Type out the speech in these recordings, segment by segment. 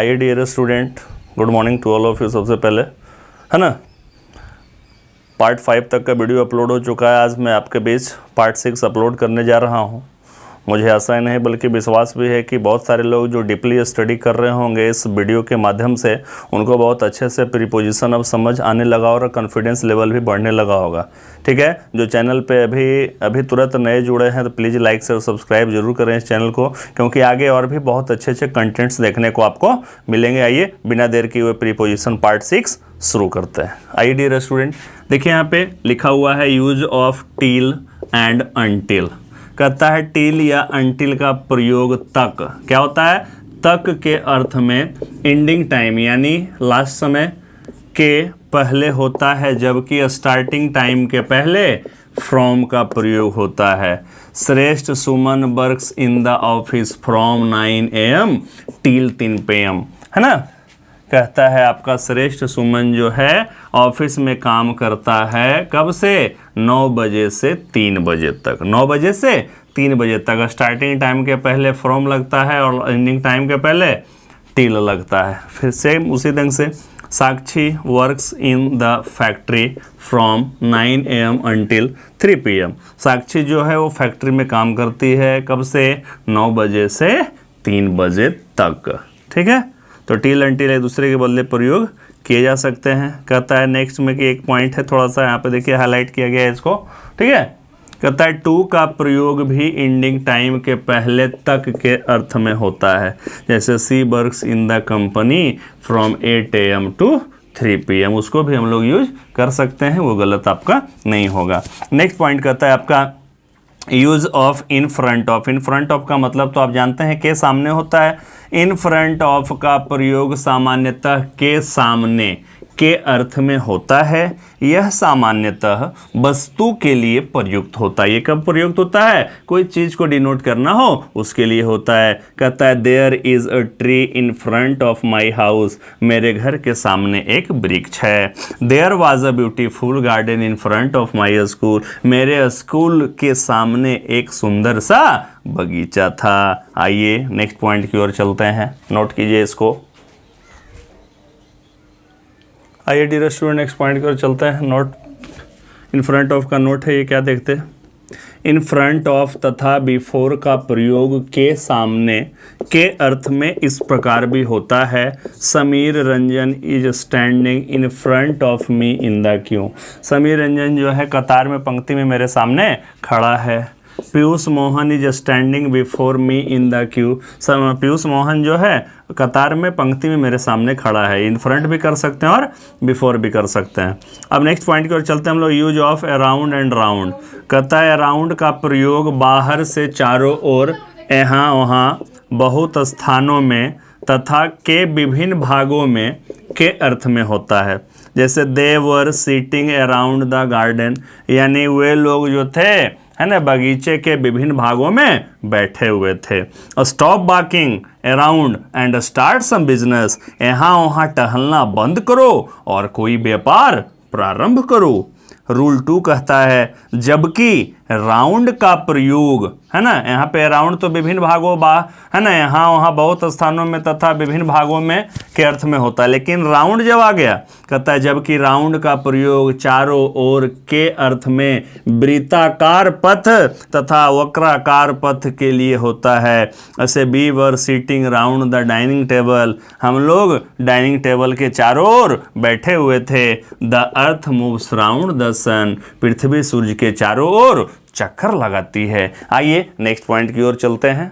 आइए dear student, good morning to all of you. सबसे पहले है ना, पार्ट 5 तक का वीडियो अपलोड हो चुका है। आज मैं आपके बीच पार्ट 6 अपलोड करने जा रहा हूं। मुझे आशा ही नहीं बल्कि विश्वास भी है कि बहुत सारे लोग जो डीपली स्टडी कर रहे होंगे इस वीडियो के माध्यम से, उनको बहुत अच्छे से प्रीपोजिशन अब समझ आने लगा और कॉन्फिडेंस लेवल भी बढ़ने लगा होगा। ठीक है, जो चैनल पे अभी तुरंत नए जुड़े हैं तो प्लीज़ लाइक से सब्सक्राइब जरूर करें इस चैनल को, क्योंकि आगे और भी बहुत अच्छे अच्छे कंटेंट्स देखने को आपको मिलेंगे। आइए बिना देर किए हुए प्रीपोजिशन पार्ट 6 शुरू करते हैं। आइए डियर स्टूडेंट, देखिए यहाँ पे लिखा हुआ है use of till and until. कहता है टिल या अनटिल का प्रयोग तक, क्या होता है, तक के अर्थ में एंडिंग टाइम यानी लास्ट समय के पहले होता है, जबकि स्टार्टिंग टाइम के पहले फ्रॉम का प्रयोग होता है। Shreshth Suman works in the office from 9 AM till 3 PM, है ना। कहता है आपका श्रेष्ठ सुमन जो है ऑफिस में काम करता है कब से, 9 बजे से 3 बजे तक। 9 बजे से 3 बजे तक स्टार्टिंग टाइम के पहले फ्रॉम लगता है और एंडिंग टाइम के पहले टिल लगता है। फिर सेम उसी ढंग से Sakshi works in the factory from 9 AM until 3 PM। Sakshi जो है वो फैक्ट्री में काम करती है कब से, 9 बजे से 3 बजे तक। ठीक है, तो टिल एंटिल एक दूसरे के बदले प्रयोग किए जा सकते हैं। कहता है नेक्स्ट में कि एक पॉइंट है थोड़ा सा यहाँ पे देखिए हाईलाइट किया गया है इसको। ठीक है, कहता है टू का प्रयोग भी एंडिंग टाइम के पहले तक के अर्थ में होता है, जैसे she works in the company from 8 AM to 3 PM, उसको भी हम लोग यूज कर सकते हैं, वो गलत आपका नहीं होगा। नेक्स्ट पॉइंट कहता है आपका use of in front of. In front of का मतलब तो आप जानते हैं के सामने होता है। इन फ्रंट ऑफ का प्रयोग सामान्यतः के सामने के अर्थ में होता है। यह सामान्यतः वस्तु के लिए प्रयुक्त होता है। ये कब प्रयुक्त होता है, कोई चीज को डिनोट करना हो उसके लिए होता है। कहता है there is a tree in front of my house, मेरे घर के सामने एक वृक्ष है। There was a beautiful garden in front of my school, मेरे स्कूल के सामने एक सुंदर सा बगीचा था। आइए नेक्स्ट पॉइंट की ओर चलते हैं, नोट कीजिए इसको। आइए डियर स्टूडेंट नेक्स्ट पॉइंट की ओर चलते हैं। नोट इन फ्रंट ऑफ का नोट है, ये क्या देखते हैं। इन फ्रंट ऑफ तथा बिफोर का प्रयोग के सामने के अर्थ में इस प्रकार भी होता है। Sameer Ranjan is standing in front of me in the Q, Sameer Ranjan जो है कतार में पंक्ति में मेरे सामने खड़ा है। Piyush Mohan is standing before me in the Q, Piyush Mohan जो है कतार में पंक्ति में मेरे सामने खड़ा है। इन फ्रंट भी कर सकते हैं और बिफोर भी कर सकते हैं। अब नेक्स्ट पॉइंट की ओर चलते हैं हम लोग। Use of around and round. कहता है अराउंड का प्रयोग बाहर से चारों ओर, यहाँ वहाँ, बहुत स्थानों में तथा के विभिन्न भागों में के अर्थ में होता है। जैसे दे वर सीटिंग अराउंड द गार्डन, यानी वे लोग जो थे है ना बगीचे के विभिन्न भागों में बैठे हुए थे। Stop walking around and start some business, यहाँ वहाँ टहलना बंद करो और कोई व्यापार प्रारंभ करो। रूल 2 कहता है जबकि राउंड का प्रयोग, है ना, यहाँ पे राउंड तो विभिन्न भागों है ना, यहाँ वहाँ बहुत स्थानों में तथा विभिन्न भागों में के अर्थ में होता है, लेकिन राउंड जब आ गया कहता है जबकि राउंड का प्रयोग चारों ओर के अर्थ में वृत्ताकार पथ तथा वक्राकार पथ के लिए होता है। ऐसे we were sitting round the dining table, हम लोग डाइनिंग टेबल के चारों ओर बैठे हुए थे। The earth moves round the sun, पृथ्वी सूर्य के चारों ओर चक्कर लगाती है। आइए नेक्स्ट पॉइंट की ओर चलते हैं।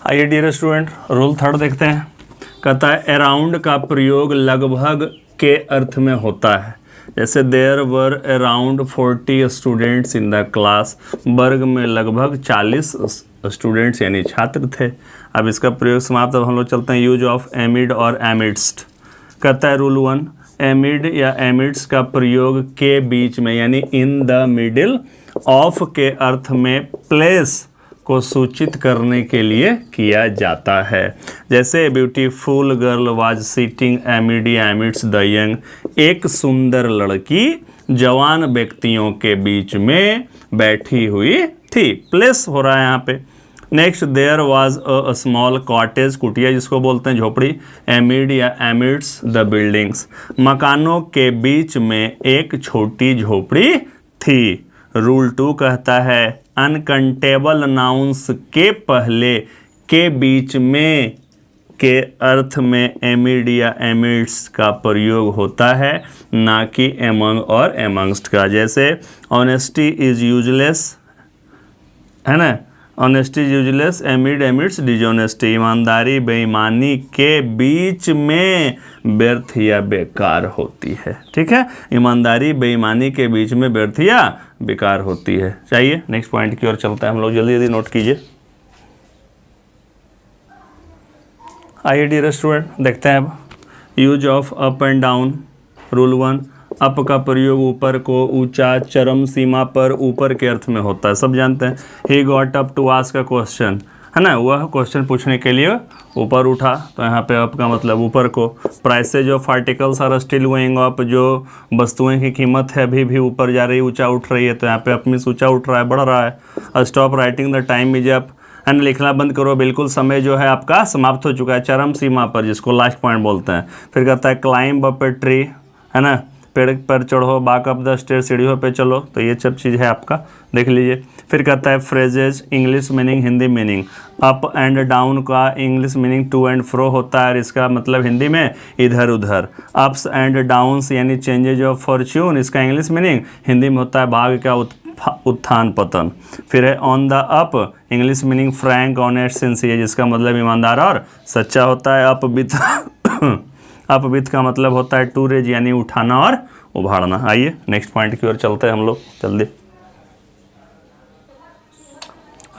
आइए डियर स्टूडेंट रूल 3 देखते हैं। कहता है अराउंड का प्रयोग लगभग के अर्थ में होता है, जैसे there were around 40 students in the class, वर्ग में लगभग 40 स्टूडेंट्स यानी छात्र थे। अब इसका प्रयोग समाप्त। अब हम लोग चलते हैं यूज ऑफ एमिड और एमिड्स्ट। कहता है रूल 1 एमिड या एमिड्स का प्रयोग के बीच में यानी इन द मिडिल ऑफ के अर्थ में प्लेस को सूचित करने के लिए किया जाता है। जैसे beautiful girl was sitting एमिड amidst the young, एक सुंदर लड़की जवान व्यक्तियों के बीच में बैठी हुई थी। प्लेस हो रहा है यहाँ पे। Next, there was a small cottage, कुटिया जिसको बोलते हैं झोपड़ी, एमिड या एमिड्स द बिल्डिंग्स, मकानों के बीच में एक छोटी झोपड़ी थी। रूल 2 कहता है अनकंटेबल नाउंस के पहले के बीच में के अर्थ में एमिड या एमिड्स का प्रयोग होता है, ना कि एमंग और एमंगस्ट का। जैसे ऑनेस्टी इज यूजलेस, है ना, honesty is useless, amid amidst dishonesty, ईमानदारी बेईमानी के बीच में व्यर्थ या बेकार होती है। ठीक है, ईमानदारी बेईमानी के बीच में व्यर्थ या बेकार होती है। चाहिए नेक्स्ट पॉइंट की ओर चलते हैं हम लोग, जल्दी जल्दी नोट कीजिए। आइए डियर स्टूडेंट, देखते हैं अब use of up and down. Rule 1, up का प्रयोग ऊपर को, ऊंचा, चरम सीमा पर, ऊपर के अर्थ में होता है, सब जानते हैं। He got up to ask a question, है ना, वह क्वेश्चन पूछने के लिए ऊपर उठा, तो यहाँ पे अप का मतलब ऊपर को। Prices of articles are still going up, जो वस्तुएं की कीमत है अभी भी ऊपर जा रही, ऊंचा उठ रही है, तो यहाँ पे अप मीन्स ऊंचा उठ रहा है, बढ़ रहा है। Stop writing the time is up, and लिखना बंद करो, बिल्कुल समय जो है आपका समाप्त हो चुका है, चरम सीमा पर, जिसको लास्ट पॉइंट बोलते हैं। फिर कहता है क्लाइंब अप ए ट्री, है ना, पेड़ पर चढ़ो, बाक अप द स्टेयर, सीढ़ियों पे चलो, तो ये सब चीज़ है आपका, देख लीजिए। फिर कहता है phrases, English meaning Hindi meaning, up and down का English meaning to and fro होता है, और इसका मतलब हिंदी में इधर उधर। अप्स एंड डाउन्स यानी चेंजेज ऑफ फॉर्च्यून, इसका इंग्लिश मीनिंग हिंदी में होता है भाग्य का उत्थान पतन। फिर है on the up, English meaning frank honest sincere, जिसका मतलब ईमानदार और सच्चा होता है। अप विथ अप विथ का मतलब होता है टू रेज यानी उठाना और उभारना। आइए नेक्स्ट पॉइंट की ओर चलते हैं हम लोग जल्दी।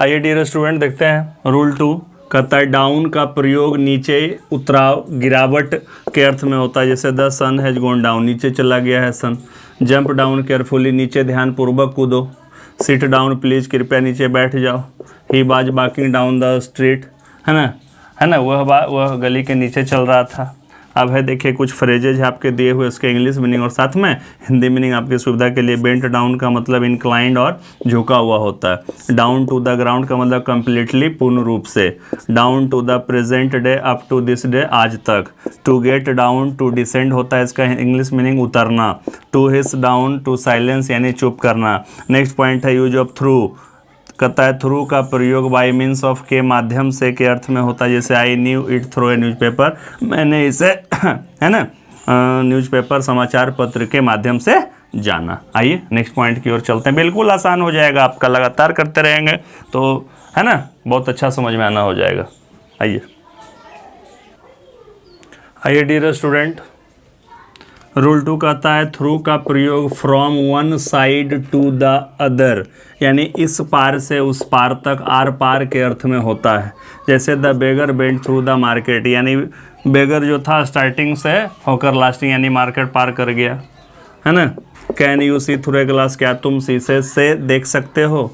आइए डियर स्टूडेंट, देखते हैं रूल 2 कहता है डाउन का प्रयोग नीचे, उतराव, गिरावट के अर्थ में होता है। जैसे the sun has gone down, नीचे चला गया है सन। जंप डाउन केयरफुली, नीचे ध्यानपूर्वक कूदो। सिट डाउन प्लीज, कृपया नीचे बैठ जाओ। He was walking down the street, है ना, वह गली के नीचे चल रहा था। अब है देखिए कुछ फ्रेजेज है आपके दिए हुए, उसके इंग्लिश मीनिंग और साथ में हिंदी मीनिंग आपकी सुविधा के लिए। बेंट डाउन का मतलब इंक्लाइंड और झुका हुआ होता है। डाउन टू द ग्राउंड का मतलब कम्प्लीटली, पूर्ण रूप से। Down to the present day, up to this day, आज तक। To get down to descend होता है, इसका इंग्लिश मीनिंग उतरना। To hiss down to silence यानी चुप करना। नेक्स्ट पॉइंट है यूज ऑफ थ्रू, कहता है थ्रू का प्रयोग बाय मीन्स ऑफ के माध्यम से के अर्थ में होता है। जैसे I knew it through a newspaper, मैंने इसे है ना न्यूज़पेपर समाचार पत्र के माध्यम से जाना। आइए नेक्स्ट पॉइंट की ओर चलते हैं, बिल्कुल आसान हो जाएगा आपका, लगातार करते रहेंगे तो, है ना, बहुत अच्छा समझ में आना हो जाएगा। आइए डियर स्टूडेंट, रूल 2 कहता है थ्रू का प्रयोग from one side to the other, यानी इस पार से उस पार तक, आर पार के अर्थ में होता है। जैसे the beggar went through the market, यानी बेगर जो था स्टार्टिंग से होकर लास्टिंग यानी मार्केट पार कर गया, है ना। Can you see through a glass, क्या तुम शीशे से देख सकते हो।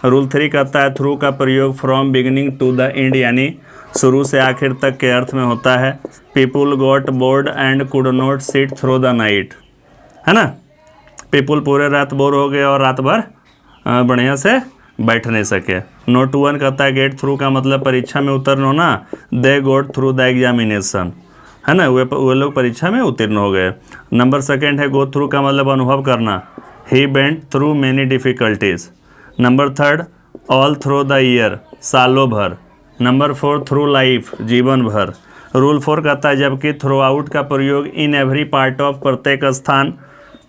रूल 3 कहता है थ्रू का प्रयोग from beginning to the end, यानी शुरू से आखिर तक के अर्थ में होता है। People got bored and could not sit through the night, है ना, पीपुल पूरे रात बोर हो गए और रात भर बढ़िया से बैठ नहीं सके। नोट 1 कहता है गेट थ्रू का मतलब परीक्षा में उत्तीर्ण होना। दे गोट थ्रू द एग्जामिनेशन, है ना, वे लोग परीक्षा में उत्तीर्ण हो गए। नंबर 2 है गो थ्रू का मतलब अनुभव करना। He went through many difficulties. Number 3 all through the year, सालों भर। नंबर 4 थ्रू लाइफ, जीवन भर। रूल 4 कहता है जबकि थ्रू आउट का प्रयोग इन एवरी पार्ट ऑफ, प्रत्येक स्थान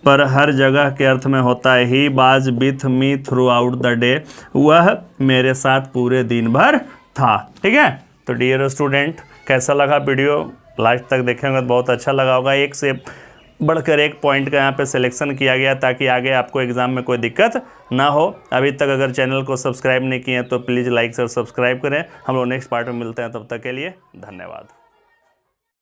पर, हर जगह के अर्थ में होता है। He was with me through out the day, वह मेरे साथ पूरे दिन भर था। ठीक है, तो डियर स्टूडेंट, कैसा लगा वीडियो, लास्ट तक देखेंगे तो बहुत अच्छा लगा होगा। एक से बढ़कर एक पॉइंट का यहाँ पे सिलेक्शन किया गया ताकि आगे आपको एग्जाम में कोई दिक्कत ना हो। अभी तक अगर चैनल को सब्सक्राइब नहीं किए तो प्लीज़ लाइक और सब्सक्राइब करें। हम लोग नेक्स्ट पार्ट में मिलते हैं, तब तक के लिए धन्यवाद।